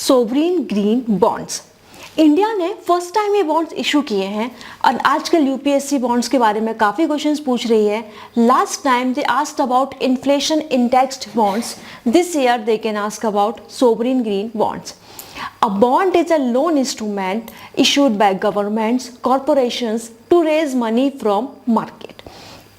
Sovereign green bonds. India ने first time ये bonds issue किए हैं और आजकल यूपीएससी बॉन्ड्स के बारे में काफ़ी क्वेश्चंस पूछ रही है। Last time they asked about inflation indexed bonds, this year they can ask about sovereign green bonds. A bond is a loan instrument issued by governments, corporations to raise money from market.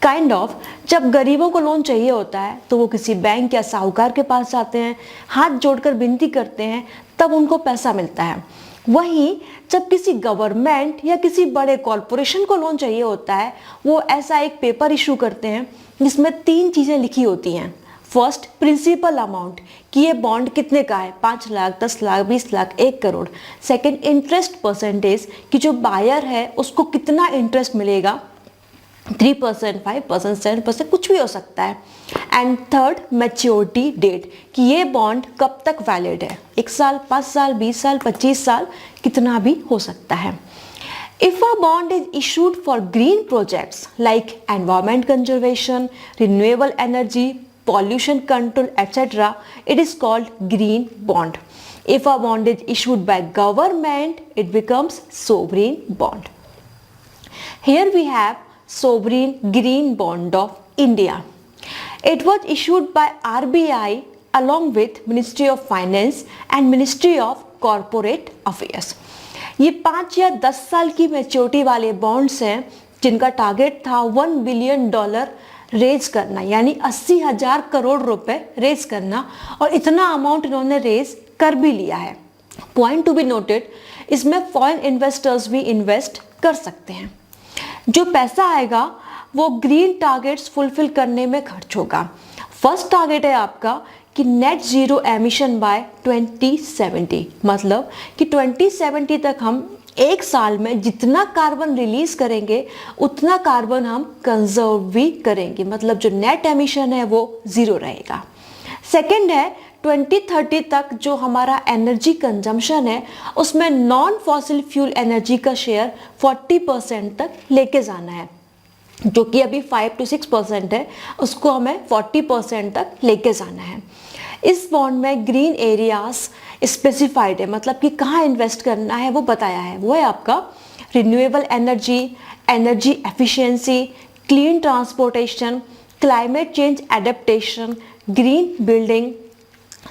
Kind of जब गरीबों को loan चाहिए होता है तो वो किसी bank या साहूकार के पास जाते हैं, हाथ जोड़कर विनती करते हैं, तब उनको पैसा मिलता है। वहीं जब किसी गवर्नमेंट या किसी बड़े कॉरपोरेशन को लोन चाहिए होता है, वो ऐसा एक पेपर इशू करते हैं जिसमें 3 चीज़ें लिखी होती हैं। फर्स्ट, प्रिंसिपल अमाउंट कि ये बॉन्ड कितने का है, 5 lakh, 10 lakh, 20 lakh, 1 crore. Second, interest percentage कि जो बायर है उसको कितना इंटरेस्ट मिलेगा, 3%, 5%, 7%, कुछ भी हो सकता है। एंड थर्ड, मैच्योरिटी डेट कि ये बॉन्ड कब तक वैलिड है, 1 साल, 5 साल, 20 साल, 25 साल, कितना भी हो सकता है। If a bond is issued for green projects like environment conservation, renewable energy, pollution control, etc., it is called green bond. If a bond is issued by government, it becomes sovereign bond. Here we have sovereign green bond of India. It was issued by RBI along with Ministry of Finance and Ministry of Corporate Affairs. ये 5 या 10 साल की maturity वाले bonds हैं जिनका target था $1 billion raise करना, यानी 80,000 करोड़ रुपए रेज करना, और इतना अमाउंट इन्होंने रेज कर भी लिया है। पॉइंट टू बी नोटेड, इसमें फॉरेन इन्वेस्टर्स भी इन्वेस्ट कर सकते हैं। जो पैसा आएगा वो ग्रीन टारगेट्स फुलफिल करने में खर्च होगा। फर्स्ट टारगेट है आपका कि नेट जीरो एमिशन बाय 2070, मतलब कि 2070 तक हम 1 साल में जितना कार्बन रिलीज करेंगे उतना कार्बन हम कंजर्व भी करेंगे, मतलब जो नेट एमिशन है वो 0 रहेगा। सेकेंड है 2030 तक जो हमारा एनर्जी कंजम्पशन है उसमें नॉन फॉसिल फ्यूल एनर्जी का शेयर 40% तक लेके जाना है, जो कि अभी 5 to 6% है, उसको हमें 40% तक लेके जाना है। इस बॉन्ड में ग्रीन एरियाज स्पेसिफाइड है, मतलब कि कहाँ इन्वेस्ट करना है वो बताया है। वो है आपका renewable energy, energy efficiency, clean transportation, climate change adaptation, green building,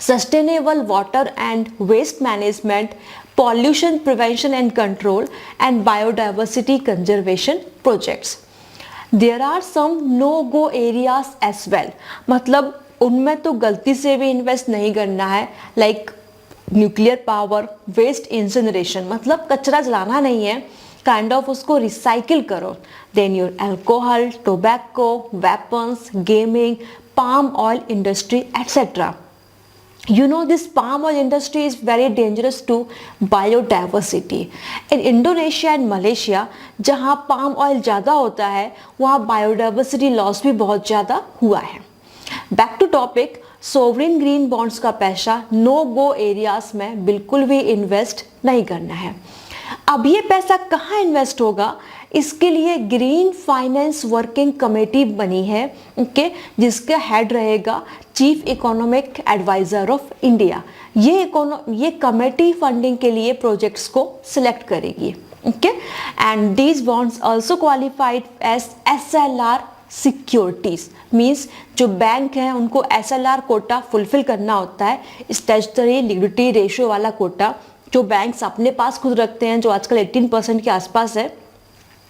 sustainable water and waste management, pollution prevention and control and biodiversity conservation projects. There are some no go areas as well, मतलब उनमें तो गलती से भी invest नहीं करना है, like nuclear power, waste incineration, मतलब कचरा जलाना नहीं है, काइंड ऑफ उसको रिसाइकिल करो। Then your alcohol, tobacco, weapons, gaming, palm oil industry etcetera. You know, this palm oil industry is very dangerous to biodiversity. In Indonesia and Malaysia, जहाँ palm oil ज़्यादा होता है वहाँ biodiversity loss भी बहुत ज़्यादा हुआ है। Back to topic, sovereign green bonds का पैसा नो गो एरियाज में बिल्कुल भी इन्वेस्ट नहीं करना है। अब ये पैसा कहाँ इन्वेस्ट होगा, इसके लिए ग्रीन फाइनेंस वर्किंग कमेटी बनी है, ओके, जिसका हेड रहेगा chief economic adviser of India. ये कमेटी फंडिंग के लिए प्रोजेक्ट्स को सिलेक्ट करेगी, okay. And these bonds also qualified as SLR securities, means जो बैंक हैं उनको SLR कोटा फुलफिल करना होता है, स्टैट्यूटरी लिक्विडिटी रेशियो वाला कोटा, जो बैंक्स अपने पास खुद रखते हैं, जो आजकल 18% के आसपास है,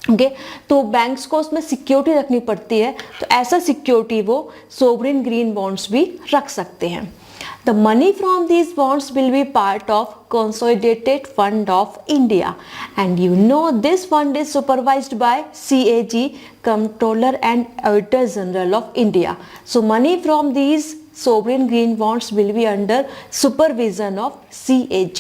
ओके। तो बैंक्स को उसमें सिक्योरिटी रखनी पड़ती है, तो ऐसा सिक्योरिटी वो सोवरिन ग्रीन बॉन्ड्स भी रख सकते हैं। The money from these bonds will be part of consolidated fund of India, and you know this fund is supervised by CAG, controller and auditor general of India. So money from these sovereign green bonds will be under supervision of CAG.